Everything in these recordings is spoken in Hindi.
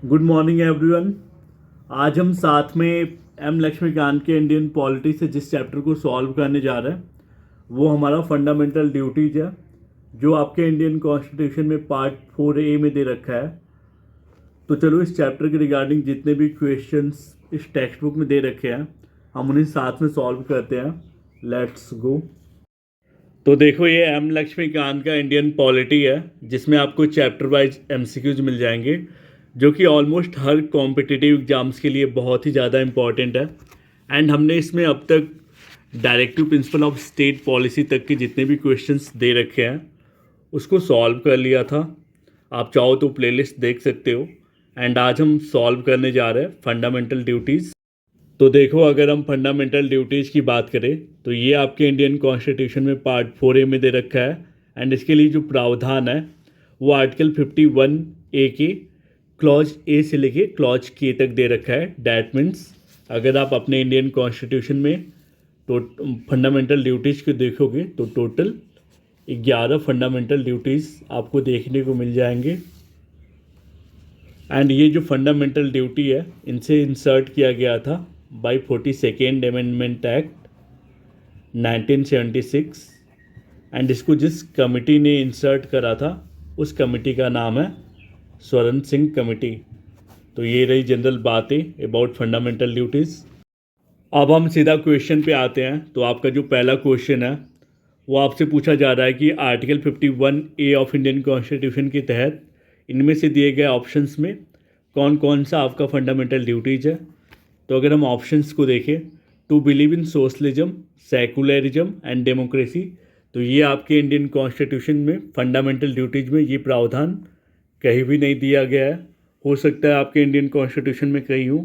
Good morning everyone. आज हम साथ में एम लक्ष्मीकांत के इंडियन पॉलिटी से जिस चैप्टर को सॉल्व करने जा रहे हैं वो हमारा फंडामेंटल ड्यूटीज है, जो आपके इंडियन कॉन्स्टिट्यूशन में पार्ट 4A में दे रखा है। तो चलो इस चैप्टर के रिगार्डिंग जितने भी क्वेश्चंस इस टेक्स्ट बुक में दे रखे हैं हम उन्हें साथ में सॉल्व करते हैं। Let's go. तो देखो, ये एम लक्ष्मीकांत का इंडियन पॉलिटी है जिसमें आपको चैप्टर वाइज एमसीक्यूज मिल जाएंगे, जो कि ऑलमोस्ट हर कॉम्पिटिटिव एग्जाम्स के लिए बहुत ही ज़्यादा इंपॉर्टेंट है। एंड हमने इसमें अब तक directive principle of state policy तक के जितने भी क्वेश्चंस दे रखे हैं उसको सॉल्व कर लिया था। आप चाहो तो प्लेलिस्ट देख सकते हो। एंड आज हम सॉल्व करने जा रहे हैं फंडामेंटल ड्यूटीज़। तो देखो, अगर हम फंडामेंटल ड्यूटीज़ की बात करें तो ये आपके इंडियन कॉन्स्टिट्यूशन में पार्ट 4A में दे रखा है। एंड इसके लिए जो प्रावधान है वो आर्टिकल 51A के क्लॉज ए से लेके क्लॉज के तक दे रखा है। डैट मीन्स अगर आप अपने इंडियन कॉन्स्टिट्यूशन में तो फंडामेंटल ड्यूटीज़ को देखोगे तो टोटल 11 फंडामेंटल ड्यूटीज़ आपको देखने को मिल जाएंगे। एंड ये जो फंडामेंटल ड्यूटी है इनसे इंसर्ट किया गया था bye 42nd amendment act 1976। And इसको जिस कमिटी ने इंसर्ट करा था उस कमिटी का नाम है स्वर्ण सिंह कमेटी। तो ये रही जनरल बातें अबाउट फंडामेंटल ड्यूटीज़। अब हम सीधा क्वेश्चन पे आते हैं। तो आपका जो पहला क्वेश्चन है वो आपसे पूछा जा रहा है कि article 51A of Indian constitution के तहत इनमें से दिए गए ऑप्शंस में कौन कौन सा आपका फंडामेंटल ड्यूटीज़ है। तो अगर हम ऑप्शंस को देखें, to believe in socialism, secularism and democracy, तो ये आपके इंडियन कॉन्स्टिट्यूशन में फंडामेंटल ड्यूटीज़ में ये प्रावधान कहीं भी नहीं दिया गया है। हो सकता है आपके इंडियन कॉन्स्टिट्यूशन में कहीं हो,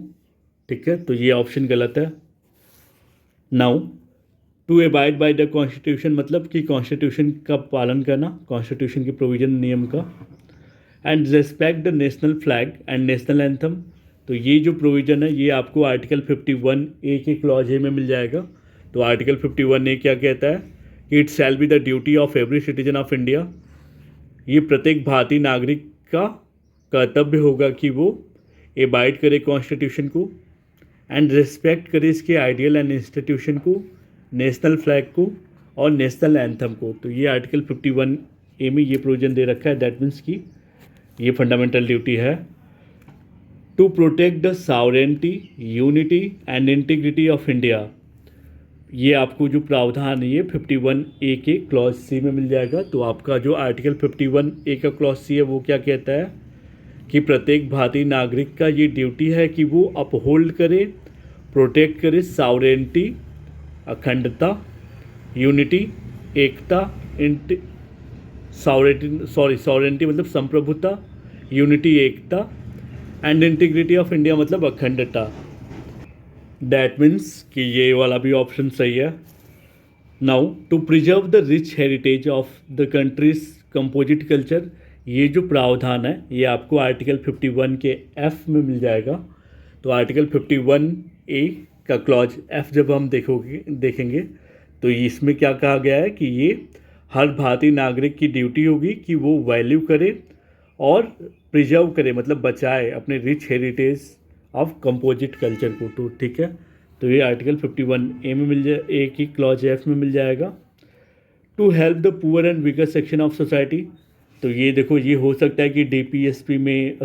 ठीक है, तो ये ऑप्शन गलत है। Now, to abide by the constitution मतलब कि कॉन्स्टिट्यूशन का पालन करना, कॉन्स्टिट्यूशन के प्रोविजन नियम का। And respect the national flag and national anthem, तो ये जो प्रोविज़न है ये आपको आर्टिकल 51A के क्लॉज ए में मिल जाएगा। तो आर्टिकल 51A क्या कहता है कि it shall be the duty of every citizen of India, ये प्रत्येक भारतीय नागरिक का कर्तव्य होगा कि वो एबाइड करे कॉन्स्टिट्यूशन को एंड रिस्पेक्ट करे इसके आइडियल एंड इंस्टीट्यूशन को, नेशनल फ्लैग को और नेशनल एंथम को। तो ये आर्टिकल 51A में ये प्रोविजन दे रखा है। दैट मीन्स कि ये फंडामेंटल ड्यूटी है। To protect the sovereignty, unity and integrity of India, ये आपको जो प्रावधान है ये 51A के क्लॉज सी में मिल जाएगा। तो आपका जो आर्टिकल 51A का क्लॉज सी है वो क्या कहता है कि प्रत्येक भारतीय नागरिक का ये ड्यूटी है कि वो अपहोल्ड करे, प्रोटेक्ट करे सॉवरेनिटी, अखंडता, यूनिटी, एकता, सॉवरेनिटी मतलब संप्रभुता, unity Ekta and integrity of India मतलब अखंडता। डैट मीन्स कि ये वाला भी ऑप्शन सही है। Now, to preserve the rich heritage of the country's composite culture, ये जो प्रावधान है ये आपको आर्टिकल 51 के F में मिल जाएगा। तो आर्टिकल 51A का क्लॉज F जब हम देखेंगे तो इसमें क्या कहा गया है कि ये हर भारतीय नागरिक की ड्यूटी होगी कि वो वैल्यू करे और प्रिजर्व करे मतलब बचाए अपने rich heritage of composite culture को। तो ठीक है, तो ये आर्टिकल 51A में मिल जाए, ए की क्लॉज F में मिल जाएगा। To help the poor and weaker section of society, तो ये देखो ये हो सकता है कि DPSP में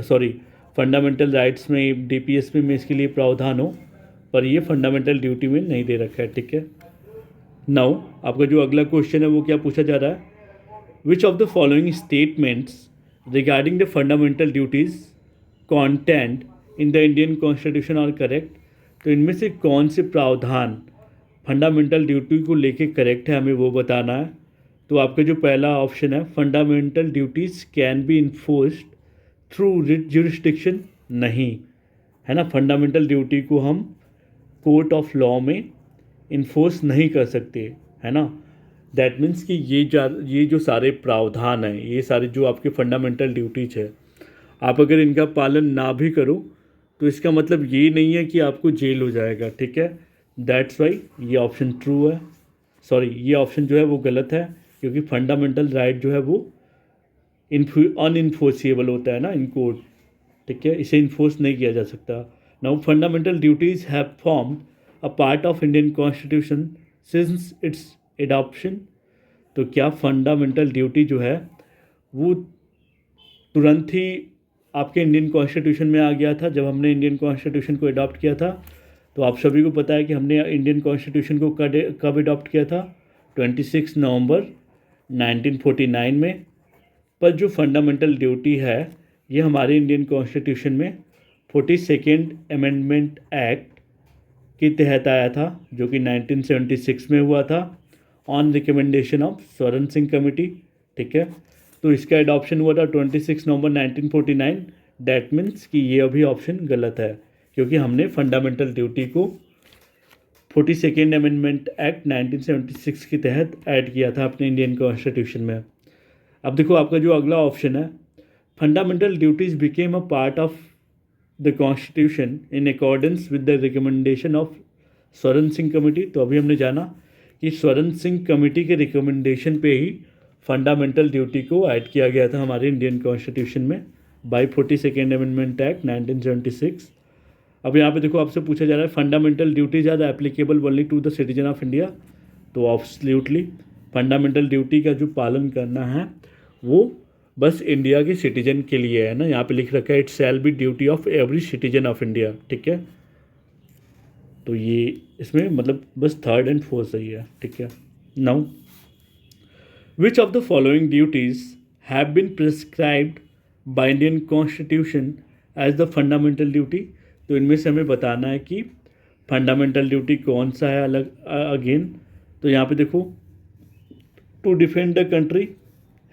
फंडामेंटल राइट्स में DPSP में इसके लिए प्रावधान हो, पर ये फंडामेंटल ड्यूटी में नहीं दे रखा है, ठीक है। नाउ आपका जो अगला क्वेश्चन है वो क्या पूछा जा रहा है, which of the following statements regarding the fundamental duties content in the Indian constitution are correct, तो इनमें से कौन से प्रावधान फंडामेंटल ड्यूटी को लेके करेक्ट है हमें वो बताना है। तो आपका जो पहला ऑप्शन है, fundamental duties can be enforced through writ jurisdiction, नहीं है ना, फंडामेंटल ड्यूटी को हम कोर्ट ऑफ लॉ में इन्फोर्स नहीं कर सकते, है ना। दैट मीन्स कि ये जो सारे प्रावधान हैं, ये सारे जो आपके फंडामेंटल ड्यूटीज है, आप अगर इनका पालन ना भी करो तो इसका मतलब ये नहीं है कि आपको जेल हो जाएगा, ठीक है। दैट्स वाई ये ऑप्शन ट्रू है, ये ऑप्शन जो है वो गलत है, क्योंकि फंडामेंटल राइट जो है वो अनइन्फोर्सिएबल होता है ना इन कोर्ट। ठीक है, इसे इन्फोर्स नहीं किया जा सकता। Now fundamental duties have formed a part of Indian constitution since it's adoption. तो क्या फंडामेंटल ड्यूटी जो है वो तुरंत ही आपके इंडियन कॉन्स्टिट्यूशन में आ गया था जब हमने इंडियन कॉन्स्टिट्यूशन को अडॉप्ट किया था। तो आप सभी को पता है कि हमने इंडियन कॉन्स्टिट्यूशन को कब अडॉप्ट किया था, 26 नवंबर 1949 में। पर जो फंडामेंटल ड्यूटी है ये हमारे इंडियन कॉन्स्टिट्यूशन में 42nd अमेंडमेंट एक्ट के तहत आया था, जो कि 1976 में हुआ था ऑन रिकमेंडेशन ऑफ स्वर्ण सिंह कमेटी। ठीक है, तो इसका एडॉप्शन हुआ था 26 नवंबर 1949। डैट मीन्स कि ये अभी ऑप्शन गलत है, क्योंकि हमने फंडामेंटल ड्यूटी को 42nd अमेंडमेंट एक्ट 1976 के तहत ऐड किया था अपने इंडियन कॉन्स्टिट्यूशन में। अब देखो आपका जो अगला ऑप्शन है, fundamental duties became a part of the constitution in accordance with the recommendation of स्वर्ण सिंह कमेटी। तो अभी हमने जाना कि स्वर्ण सिंह कमेटी के रिकमेंडेशन पे ही फंडामेंटल ड्यूटी को ऐड किया गया था हमारे इंडियन कॉन्स्टिट्यूशन में बाय 42nd अमेंडमेंट एक्ट 1976। अब यहाँ पे देखो आपसे पूछा जा रहा है fundamental duties are applicable only to the citizen of India. तो ऑब्सल्यूटली फंडामेंटल ड्यूटी का जो पालन करना है वो बस इंडिया के सिटीजन के लिए है ना। यहाँ पे लिख रखा है it shall be duty of every citizen of India. ठीक है, तो ये इसमें मतलब बस थर्ड एंड फोर्थ सही है। ठीक है, now which of the following duties have been prescribed by Indian constitution as the fundamental duty. तो इनमें से हमें बताना है कि फंडामेंटल ड्यूटी कौन सा है अलग अगेन। तो यहाँ पे देखो टू डिफेंड द कंट्री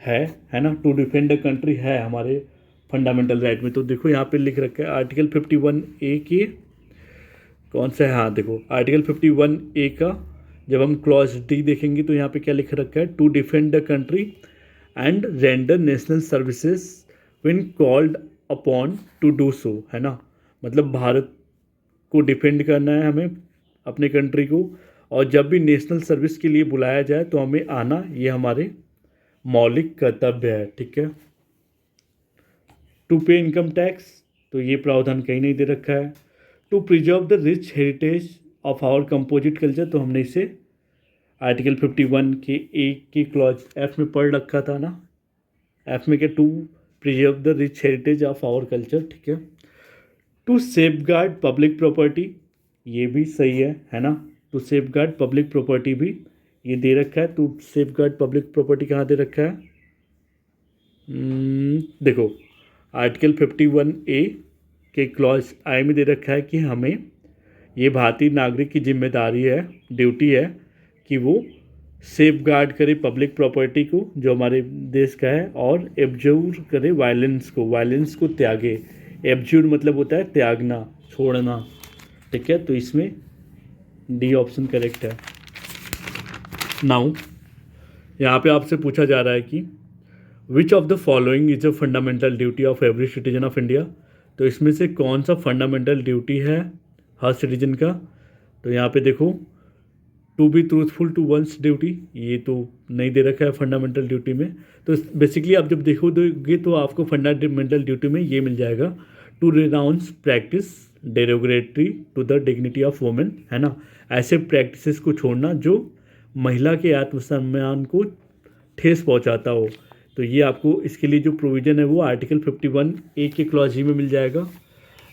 है ना, टू डिफेंड द कंट्री है हमारे फंडामेंटल राइट में। तो देखो यहाँ पे लिख रखा है आर्टिकल 51A के कौन सा है, हाँ देखो आर्टिकल 51A का जब हम क्लॉज डी देखेंगे तो यहाँ पे क्या लिख रखा है, to defend the country and render national services when called upon to do so, है ना। मतलब भारत को डिफेंड करना है हमें अपने कंट्री को, और जब भी नेशनल सर्विस के लिए बुलाया जाए तो हमें आना, ये हमारे मौलिक कर्तव्य है। ठीक है, टू पे इनकम टैक्स, तो ये प्रावधान कहीं नहीं दे रखा है। To preserve the rich heritage of our composite culture, तो हमने इसे आर्टिकल 51 के एक की क्लॉज एफ में पढ़ रखा था ना, एफ में क्या, to preserve the rich heritage of our culture. ठीक है, टू सेफगार्ड पब्लिक प्रॉपर्टी, ये भी सही है ना। टू सेफगार्ड पब्लिक प्रॉपर्टी भी ये दे रखा है। टू सेफगार्ड पब्लिक प्रॉपर्टी कहाँ दे रखा है, देखो आर्टिकल 51A के क्लॉज आई में दे रखा है कि हमें ये भारतीय नागरिक की जिम्मेदारी है, ड्यूटी है कि वो सेफ गार्ड करे पब्लिक प्रॉपर्टी को जो हमारे देश का है, और एब्जूर करे वायलेंस को त्यागे। एब्जूर मतलब होता है त्यागना, छोड़ना। ठीक है, तो इसमें डी ऑप्शन करेक्ट है। नाउ यहाँ पे आपसे पूछा जा रहा है कि विच of the following is a fundamental duty of every citizen of India. तो इसमें से कौन सा फंडामेंटल ड्यूटी है हर सिटीजन का। तो यहाँ पे देखो to be truthful to one's duty, ये तो नहीं दे रखा है फंडामेंटल ड्यूटी में। तो बेसिकली आप जब देखोगे तो आपको फंडामेंटल ड्यूटी में ये मिल जाएगा, to renounce practice derogatory to the dignity of women, है ना। ऐसे प्रैक्टिसेस को छोड़ना जो महिला के आत्मसम्मान को ठेस पहुंचाता हो। तो ये आपको इसके लिए जो प्रोविज़न है वो आर्टिकल 51A के क्लॉज जी में मिल जाएगा।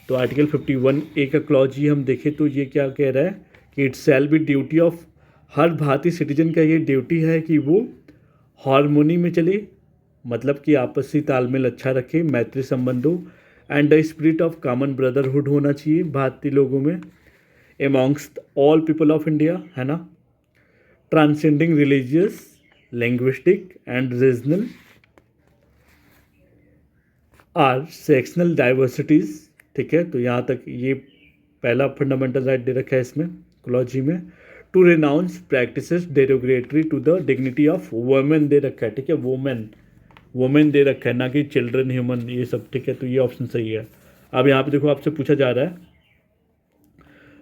तो आर्टिकल 51A का क्लॉज जी हम देखें तो ये क्या कह रहा है कि it shall be duty of, हर भारतीय सिटीजन का ये ड्यूटी है कि वो हारमोनी में चले, मतलब कि आपसी तालमेल अच्छा रखे, मैत्री संबंधों and the spirit of common brotherhood होना चाहिए भारतीय लोगों में amongst all people of India, है ना। Transcending religious, linguistic and regional or sectional diversities. ठीक है, तो यहाँ तक ये पहला फंडामेंटल राइट दे रखा है इसमें क्लॉजी में। To renounce practices derogatory to the dignity of women दे रखा है। ठीक है, वुमेन दे रखा है, ना कि चिल्ड्रन, ह्यूमन, ये सब। ठीक है, तो ये ऑप्शन सही है। अब यहाँ पे देखो आपसे पूछा जा रहा है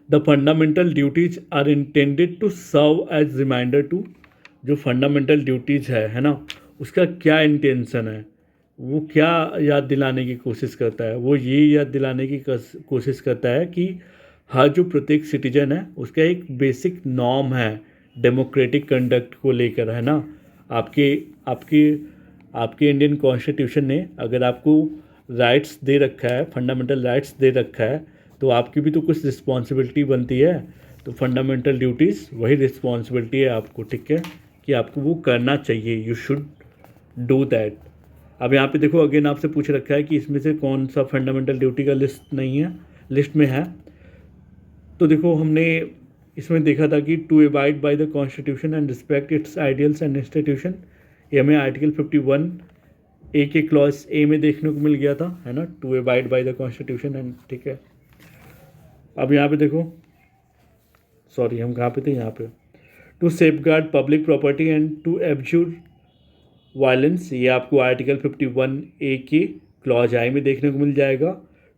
the fundamental duties are intended to serve as reminder to, जो फंडामेंटल ड्यूटीज़ है ना, उसका क्या इंटेंशन है। वो क्या याद दिलाने की कोशिश करता है, वो ये याद दिलाने की कोशिश करता है कि हर जो प्रत्येक सिटीजन है उसका एक बेसिक नॉर्म है डेमोक्रेटिक कंडक्ट को लेकर, है ना। आपके आपके आपके इंडियन कॉन्स्टिट्यूशन ने अगर आपको राइट्स दे रखा है, फंडामेंटल राइट्स दे रखा है, तो आपकी भी तो कुछ रिस्पॉन्सिबिलिटी बनती है। तो फंडामेंटल ड्यूटीज़ वही रिस्पॉन्सिबिलिटी है आपको, ठीक है, कि आपको वो करना चाहिए, यू शुड डू दैट। अब यहाँ पे देखो अगेन आपसे पूछ रखा है कि इसमें से कौन सा फंडामेंटल ड्यूटी का लिस्ट नहीं है, लिस्ट में है। तो देखो हमने इसमें देखा था कि to abide by the constitution and respect its ideals and institution, ये हमें आर्टिकल 51 ए के क्लॉज ए में देखने को मिल गया था, है ना, to abide by the constitution and, ठीक है। अब यहाँ पे देखो, सॉरी हम कहाँ पे थे, यहाँ पे to safeguard public property and to abjure violence, ये आपको आर्टिकल 51 ए के क्लॉज आई में देखने को मिल जाएगा।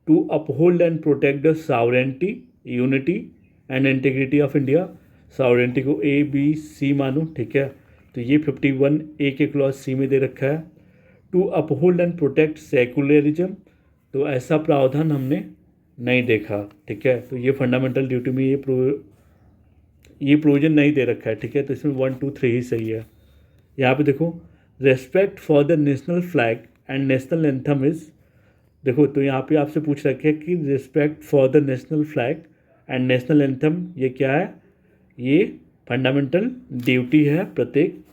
To uphold and protect the sovereignty, unity and integrity of India, sovereignty को ए बी सी मानो, ठीक है, तो ये 51 ए के क्लॉज सी में दे रखा है। To uphold and protect secularism, तो ऐसा प्रावधान हमने नहीं देखा, ठीक है, तो ये फंडामेंटल ड्यूटी में ये प्रोविजन नहीं दे रखा है, ठीक है, तो इसमें 1 2 3 ही सही है। यहाँ पे देखो respect for the national flag and national anthem is, देखो तो यहाँ पे आपसे पूछ रखे कि respect for the national flag and national anthem ये क्या है, ये फंडामेंटल ड्यूटी है प्रत्येक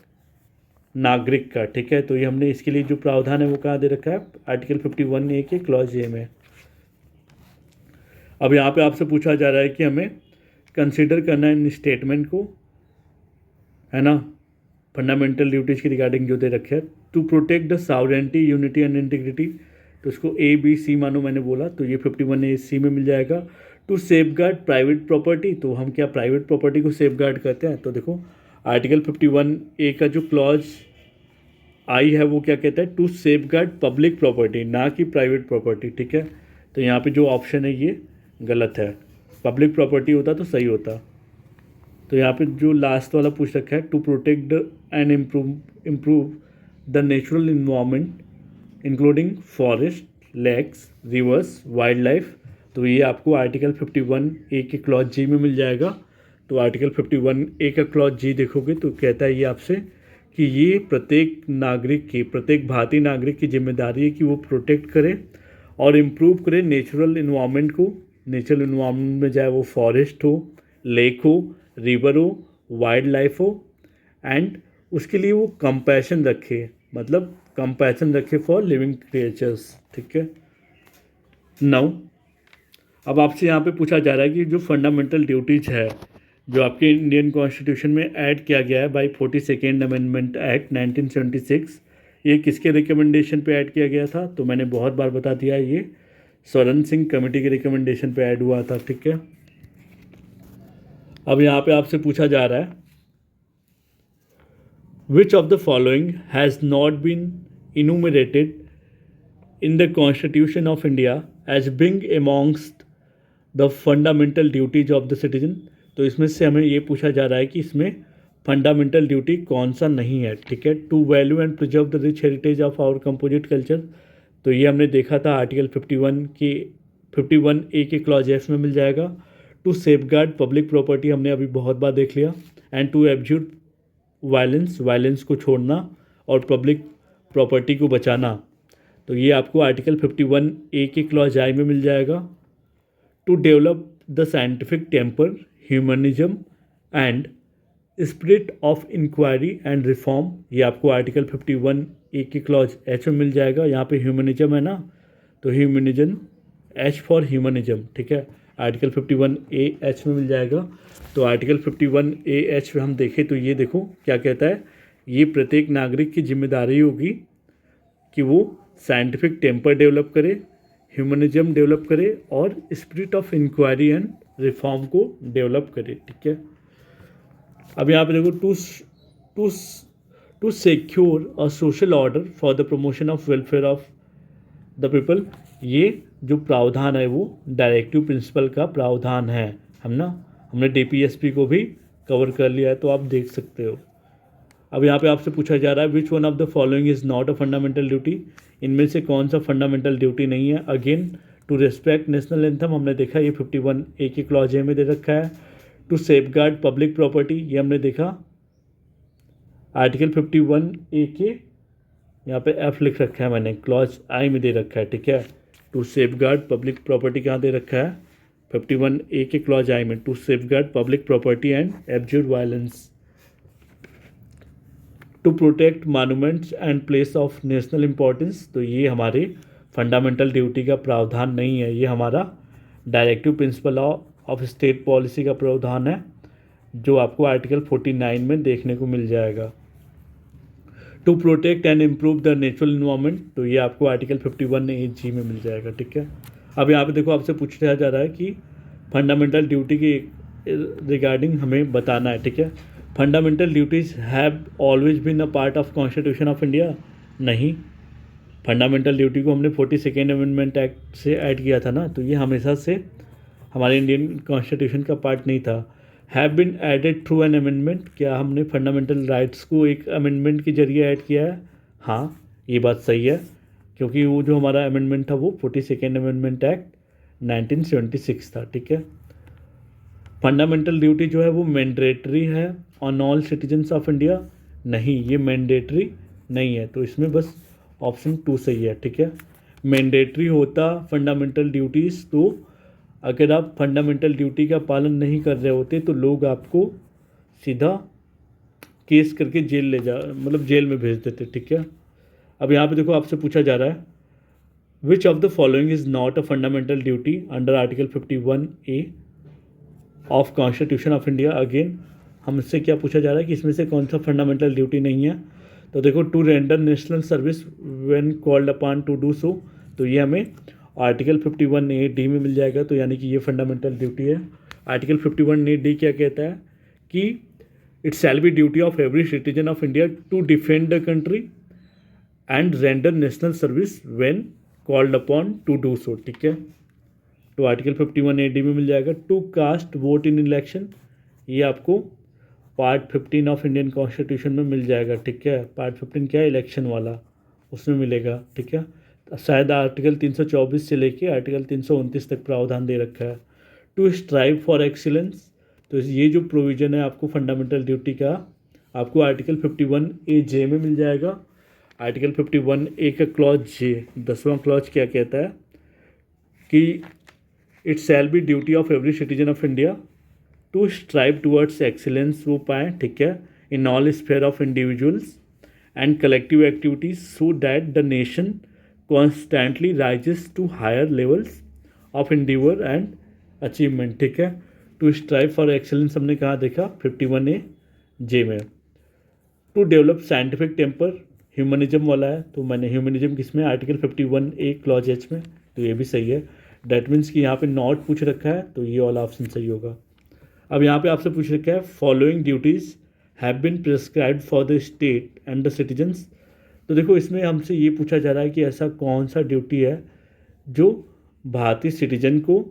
नागरिक का, ठीक है, तो ये हमने इसके लिए जो प्रावधान है वो कहाँ दे रखा है, आर्टिकल 51 ए के क्लॉज ए में। अब यहाँ पे आपसे पूछा जा रहा है कि हमें कंसिडर करना है इन स्टेटमेंट को, है ना, फंडामेंटल ड्यूटीज़ की रिगार्डिंग जो दे रखे हैं। To protect the sovereignty, unity and integrity, तो इसको ए बी सी मानो मैंने बोला, तो ये 51 ए सी में मिल जाएगा। टू सेफगार्ड प्राइवेट प्रॉपर्टी, तो हम क्या प्राइवेट प्रॉपर्टी को सेफगार्ड करते हैं, तो देखो आर्टिकल 51 ए का जो क्लॉज आई है वो क्या कहता है, टू सेफगार्ड पब्लिक प्रॉपर्टी, ना कि प्राइवेट प्रॉपर्टी, ठीक है, तो यहाँ पे जो ऑप्शन है ये गलत है, पब्लिक प्रॉपर्टी होता तो सही होता। तो यहाँ पे जो लास्ट वाला पूछ रखा है, to protect and improve the natural environment including forest, lakes, rivers, wild life, तो ये आपको आर्टिकल 51 ए के क्लॉज जी में मिल जाएगा। तो आर्टिकल 51 ए का क्लॉज जी देखोगे तो कहता है ये आपसे कि ये प्रत्येक नागरिक की, प्रत्येक भारतीय नागरिक की जिम्मेदारी है कि वो प्रोटेक्ट करे और इम्प्रूव करे नेचुरल इन्वायरमेंट को। नेचुरल इन्वायरमेंट में चाहे वो फॉरेस्ट हो, लेक हो, रिवर हो, वाइल्ड लाइफ हो, एंड उसके लिए वो कंपैशन रखे, मतलब कंपैशन रखे फॉर लिविंग क्रिएचर्स, ठीक है। नाउ अब आपसे यहाँ पे पूछा जा रहा है कि जो फंडामेंटल ड्यूटीज़ है जो आपके इंडियन कॉन्स्टिट्यूशन में ऐड किया गया है बाय 42nd अमेंडमेंट एक्ट 1976, ये किसके रिकमेंडेशन पे ऐड किया गया था, तो मैंने बहुत बार बता दिया, ये स्वर्ण सिंह कमेटी के रिकमेंडेशन पे ऐड हुआ था, ठीक है। अब यहाँ पे आपसे पूछा जा रहा है which of the following has not been enumerated in the constitution of India as being amongst the fundamental duties of the citizen, तो इसमें से हमें ये पूछा जा रहा है कि इसमें फंडामेंटल ड्यूटी कौन सा नहीं है, ठीक है। To value and preserve the rich heritage of our composite culture, तो ये हमने देखा था आर्टिकल 51 ए के क्लॉज एफ में मिल जाएगा। टू सेफगार्ड पब्लिक प्रॉपर्टी हमने अभी बहुत बार देख लिया। एंड टू एब्ज्यूट वायलेंस, वायलेंस को छोड़ना और पब्लिक प्रॉपर्टी को बचाना, तो ये आपको आर्टिकल 51 ए के क्लॉज आई में मिल जाएगा। To develop the scientific temper, humanism and spirit of inquiry and reform, ये आपको आर्टिकल 51 ए के क्लॉज एच में मिल जाएगा। यहाँ पे ह्यूमनिज्म है ना, तो ह्यूमनिज्म एच फॉर ह्यूमनिज्म, ठीक है, आर्टिकल 51 ए एच में मिल जाएगा। तो आर्टिकल 51 ए एच में हम देखें तो ये देखो क्या कहता है, ये प्रत्येक नागरिक की जिम्मेदारी होगी कि वो साइंटिफिक टेम्पर डेवलप करे, ह्यूमनिज्म डेवलप करे और spirit of inquiry and reform को डेवलप करे, ठीक है। अब यहाँ पे देखो to secure a social order for the promotion of welfare of the people, ये जो प्रावधान है वो डायरेक्टिव प्रिंसिपल का प्रावधान है, हमने डीपीएसपी को भी कवर कर लिया है, तो आप देख सकते हो। अब यहाँ पे आपसे पूछा जा रहा है which one of the following is not a fundamental duty, इनमें से कौन सा फंडामेंटल ड्यूटी नहीं है? Again to respect national anthem, हमने देखा ये 51A के क्लॉज ए में दे रखा है। टू सेफगार्ड पब्लिक प्रॉपर्टी, ये हमने देखा आर्टिकल 51A के यहाँ पे एफ लिख रखा है मैंने, क्लॉज आई में दे रखा है, ठीक है। टू सेफगार्ड पब्लिक प्रॉपर्टी कहाँ दे रखा है? 51A के क्लॉज आई में, to safeguard public property and abjure violence. To protect monuments and place of national importance, तो ये हमारे फंडामेंटल ड्यूटी का प्रावधान नहीं है, ये हमारा directive principle of state policy का प्रावधान है, जो आपको आर्टिकल 49 में देखने को मिल जाएगा। To protect and improve the natural environment, तो ये आपको आर्टिकल 51A(g) में मिल जाएगा, ठीक है। अब यहाँ पे देखो आपसे पूछा जा रहा है कि फंडामेंटल ड्यूटी के रिगार्डिंग हमें बताना है, ठीक है। Fundamental duties have always been a part of constitution of India, नहीं। फंडामेंटल ड्यूटी को हमने 42nd अमेंडमेंट एक्ट से ऐड किया था ना, तो ये हमेशा से हमारे इंडियन कॉन्स्टिट्यूशन का पार्ट नहीं था। Have been added through an amendment, क्या हमने फंडामेंटल राइट्स को एक अमेंडमेंट के जरिए ऐड किया है? हाँ, ये बात सही है, क्योंकि वो जो हमारा अमेंडमेंट था वो 42nd अमेंडमेंट एक्ट 1976 था, ठीक है। फंडामेंटल ड्यूटी जो है वो मैंडेटरी है on all citizens of India, नहीं, ये मैंडेटरी नहीं है, तो इसमें बस ऑप्शन 2 सही है, ठीक है। मैंडेटरी होता फंडामेंटल ड्यूटीज़, तो अगर आप फंडामेंटल ड्यूटी का पालन नहीं कर रहे होते तो लोग आपको सीधा केस करके जेल ले जा, मतलब जेल में भेज देते, ठीक है। अब यहाँ पे देखो आपसे पूछा जा रहा है which of the following is not a fundamental duty under article 51A of constitution of India. Again हमसे क्या पूछा जा रहा है कि इसमें से कौन सा फंडामेंटल ड्यूटी नहीं है? तो देखो to render national service when called upon to do so, तो ये हमें आर्टिकल 51A(d) में मिल जाएगा, तो यानी कि ये फंडामेंटल ड्यूटी है। आर्टिकल 51A(d) क्या कहता है कि it shall be duty of every citizen of India to defend the country and render national service when called upon to do so, ठीक है। तो आर्टिकल 51A(d) में मिल जाएगा। To cast vote in election, ये आपको पार्ट 15 ऑफ इंडियन कॉन्स्टिट्यूशन में मिल जाएगा, ठीक है। पार्ट 15 क्या है? इलेक्शन वाला, उसमें मिलेगा, ठीक है। शायद आर्टिकल 324 से लेके आर्टिकल 329 तक प्रावधान दे रखा है। टू स्ट्राइव फॉर एक्सीलेंस, तो ये जो प्रोविज़न है आपको फंडामेंटल ड्यूटी का, आपको आर्टिकल 51A(j) में मिल जाएगा। आर्टिकल 51A का क्लॉज जे, 10वां क्लॉज क्या कहता है कि it shall be duty of every citizen of India to strive towards excellence, वो पाएँ, ठीक है, in all sphere of individuals and collective activities so that the nation constantly rises to higher levels of endeavour and achievement, ठीक है। टू स्ट्राइव फॉर एक्सेलेंस हमने कहाँ देखा? 51A(j) में। To develop scientific temper, humanism वाला है, तो मैंने ह्यूमनिज्म किस में? आर्टिकल 51A क्लॉज H में, तो ये भी सही है। डैट मीन्स कि यहाँ पे नॉट पूछ रखा है, तो ये वाला ऑप्शन सही होगा। अब यहाँ पे आपसे पूछ रखा है following duties have been prescribed for the state and the citizens, तो देखो इसमें हमसे ये पूछा जा रहा है कि ऐसा कौन सा ड्यूटी है जो भारतीय सिटीजन को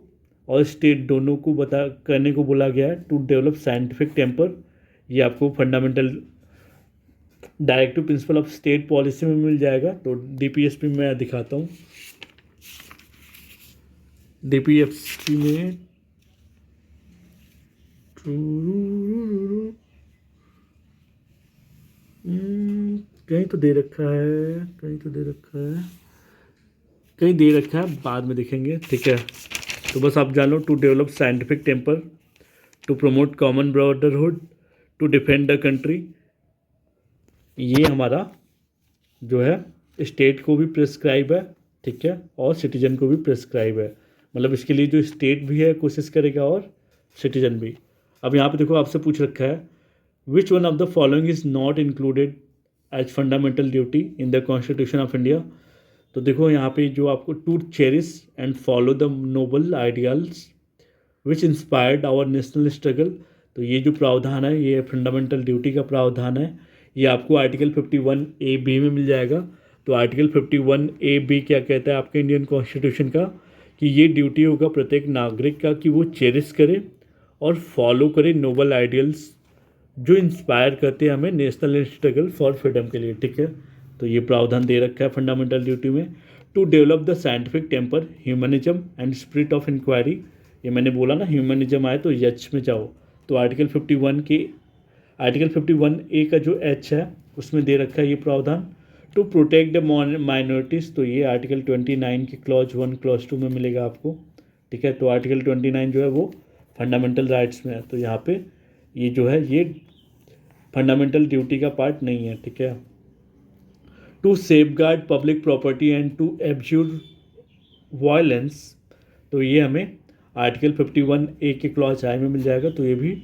और स्टेट दोनों को करने को बोला गया है। टू डेवलप साइंटिफिक टेम्पर, ये आपको fundamental directive principle of state policy में मिल जाएगा। तो DPSP में मैं दिखाता हूँ। DPSP में कहीं तो दे रखा है, कहीं तो दे रखा है, कहीं दे रखा है, बाद में देखेंगे, ठीक है। तो बस आप जान लो, to develop scientific temper, to promote common brotherhood, to defend the country, ये हमारा जो है स्टेट को भी प्रिस्क्राइब है, ठीक है, और सिटीजन को भी प्रिस्क्राइब है। मतलब इसके लिए जो स्टेट भी है कोशिश करेगा और सिटीजन भी। अब यहाँ पे देखो आपसे पूछ रखा है which one of the following is not included as fundamental duty in the constitution of India. तो देखो यहाँ पे जो आपको to cherish and follow the noble ideals which inspired our national struggle, तो ये जो प्रावधान है ये फंडामेंटल ड्यूटी का प्रावधान है, ये आपको आर्टिकल 51A(b) में मिल जाएगा। तो आर्टिकल 51A(b) क्या कहता है आपके इंडियन कॉन्स्टिट्यूशन का कि ये ड्यूटी होगा प्रत्येक नागरिक का कि वो चेरिश करे और फॉलो करे नोबल आइडियल्स जो इंस्पायर करते हैं हमें नेशनल स्ट्रगल फॉर फ्रीडम के लिए, ठीक है। तो ये प्रावधान दे रखा है फंडामेंटल ड्यूटी में। To develop the scientific temper, humanism and spirit of inquiry, ये मैंने बोला ना ह्यूमनिज्म आए तो एच में जाओ, तो आर्टिकल 51 ए का जो एच है उसमें दे रखा है ये प्रावधान। टू प्रोटेक्ट द माइनॉरिटीज़, तो ये आर्टिकल 29 के क्लॉज 1 क्लॉज 2 में मिलेगा आपको, ठीक है। तो आर्टिकल 29 जो है वो फंडामेंटल राइट्स में है, तो यहाँ पे ये जो है ये फंडामेंटल ड्यूटी का पार्ट नहीं है, ठीक है। To safeguard public property and to abjure violence, तो ये हमें आर्टिकल 51 ए के क्लॉज आई में मिल जाएगा, तो ये भी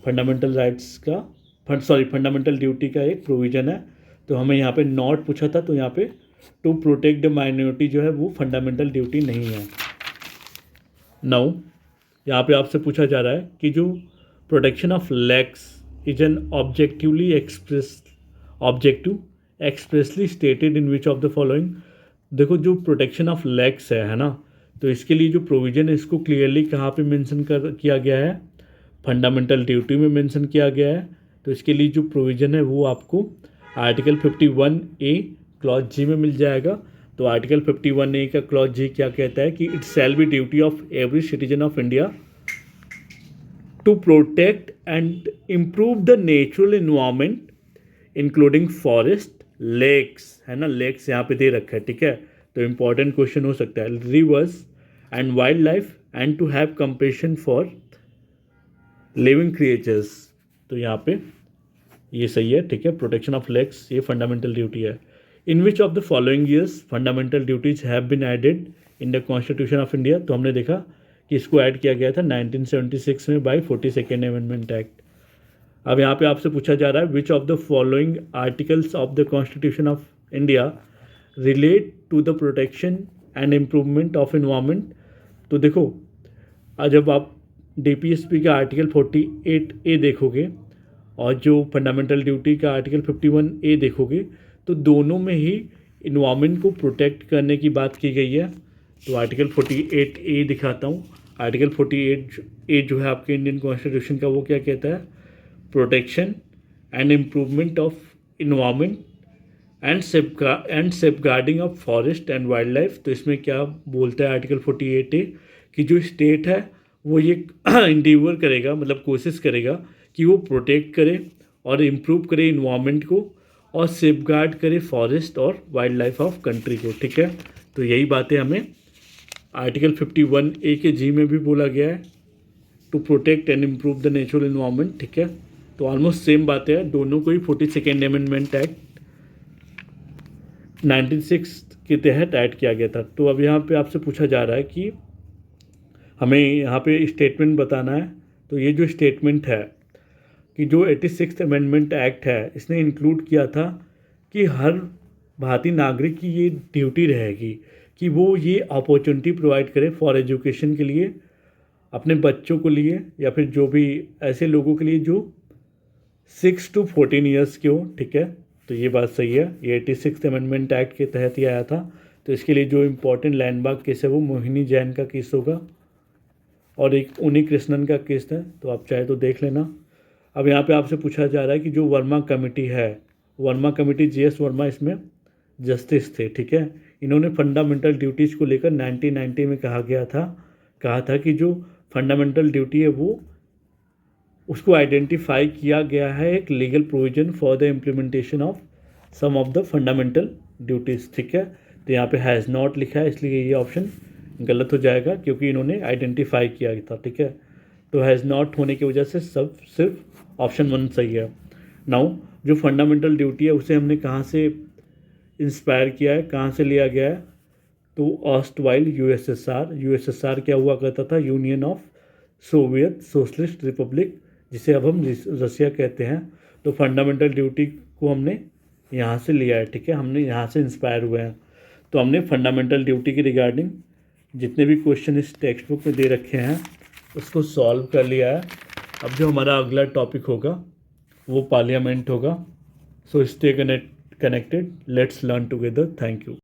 फंडामेंटल राइट्स का फंडामेंटल ड्यूटी का एक प्रोविज़न है। तो हमें यहाँ पे नॉट पूछा था, तो यहाँ पे टू प्रोटेक्ट द माइनॉरिटी जो है वो फंडामेंटल ड्यूटी नहीं है। नाउ यहाँ पे आपसे पूछा जा रहा है कि जो protection of lakhs is an objective expressly stated in which of the following. देखो जो प्रोटेक्शन ऑफ लैक्स है ना, तो इसके लिए जो प्रोविज़न है इसको क्लियरली कहाँ पे मेंशन किया गया है, फंडामेंटल ड्यूटी में मेंशन किया गया है। तो इसके लिए जो प्रोविज़न है वो आपको आर्टिकल 51 ए क्लॉज जी में मिल जाएगा। तो आर्टिकल 51 ए का क्लॉज जी क्या कहता है कि it shall be duty of every citizen of India to protect and improve the natural environment including forest, lakes, है ना, लेक्स यहाँ पे दे रखा है, ठीक है। तो इम्पॉर्टेंट क्वेश्चन हो सकता है, rivers and wild life and to have compassion for living creatures, तो यहाँ पे ये सही है, ठीक है। प्रोटेक्शन ऑफ लेक्स ये फंडामेंटल ड्यूटी है। In which of the following years fundamental duties have been added in the constitution of India, तो हमने देखा कि इसको ऐड किया गया था 1976 में बाय 42nd अमेंडमेंट एक्ट। अब यहाँ पे आपसे पूछा जा रहा है which of the following articles of the constitution of India relate to the protection and improvement of environment. तो देखो जब आप डीपीएसपी का आर्टिकल 48 ए देखोगे और जो फंडामेंटल ड्यूटी का आर्टिकल 51 ए देखोगे, तो दोनों में ही इन्वायरमेंट को प्रोटेक्ट करने की बात की गई है। तो आर्टिकल 48 ए दिखाता हूँ। आर्टिकल 48 ए जो है आपके इंडियन कॉन्स्टिट्यूशन का, वो क्या कहता है, protection and improvement of environment and safeguarding of forest and wild life. तो इसमें क्या बोलता है आर्टिकल 48 ए कि जो स्टेट है वो ये इंडिवर करेगा, मतलब कोशिश करेगा कि वो प्रोटेक्ट करे और इम्प्रूव करे इन्वायरमेंट को और सेफगार्ड करे फॉरेस्ट और वाइल्ड लाइफ ऑफ कंट्री को, ठीक है। तो यही बातें हमें आर्टिकल 51 ए के जी में भी बोला गया है, to protect and improve the natural environment, ठीक है। तो ऑलमोस्ट सेम बातें हैं, दोनों को ही 42nd अमेंडमेंट एक्ट 96 के तहत ऐड किया गया था। तो अब यहाँ पे आपसे पूछा जा रहा है कि हमें यहाँ पे स्टेटमेंट बताना है। तो ये जो स्टेटमेंट है कि जो 86th अमेंडमेंट एक्ट है इसने इंक्लूड किया था कि हर भारतीय नागरिक की ये ड्यूटी रहेगी कि वो ये अपॉर्चुनिटी प्रोवाइड करे फॉर एजुकेशन के लिए, अपने बच्चों के लिए या फिर जो भी ऐसे लोगों के लिए जो 6 to 14 ईयर्स के हो, ठीक है। तो ये बात सही है, ये 86th अमेंडमेंट एक्ट के तहत ही आया था। तो इसके लिए जो इम्पोर्टेंट लैंडमार्क केस है वो मोहिनी जैन का केस होगा और एक उन्नी कृष्णन का केस है, तो आप चाहे तो देख लेना। अब यहाँ पे आपसे पूछा जा रहा है कि जो वर्मा कमेटी है, वर्मा कमेटी JS वर्मा इसमें जस्टिस थे, ठीक है। इन्होंने फंडामेंटल ड्यूटीज़ को लेकर 1990 में कहा था कि जो फंडामेंटल ड्यूटी है वो उसको आइडेंटिफाई किया गया है एक legal provision for the implementation of some of the fundamental duties, ठीक है। तो यहाँ पे हैज़ नॉट लिखा है, इसलिए ये ऑप्शन गलत हो जाएगा क्योंकि इन्होंने आइडेंटिफाई किया था, ठीक है। तो हैज़ नॉट होने की वजह से सब सिर्फ ऑप्शन 1 सही है। नाउ जो फंडामेंटल ड्यूटी है उसे हमने कहाँ से इंस्पायर किया है, कहाँ से लिया गया है, तो ऑस्टवाइल यूएसएसआर क्या हुआ करता था, union of Soviet socialist Republic, जिसे अब हम रसिया कहते हैं। तो फंडामेंटल ड्यूटी को हमने यहाँ से लिया है, ठीक है, हमने यहाँ से इंस्पायर हुए हैं। तो हमने फंडामेंटल ड्यूटी के रिगार्डिंग जितने भी क्वेश्चन इस टेक्स्ट बुक में दे रखे हैं उसको सॉल्व कर लिया है। अब जो हमारा अगला टॉपिक होगा वो पार्लियामेंट होगा। So stay connected, let's learn together. Thank you.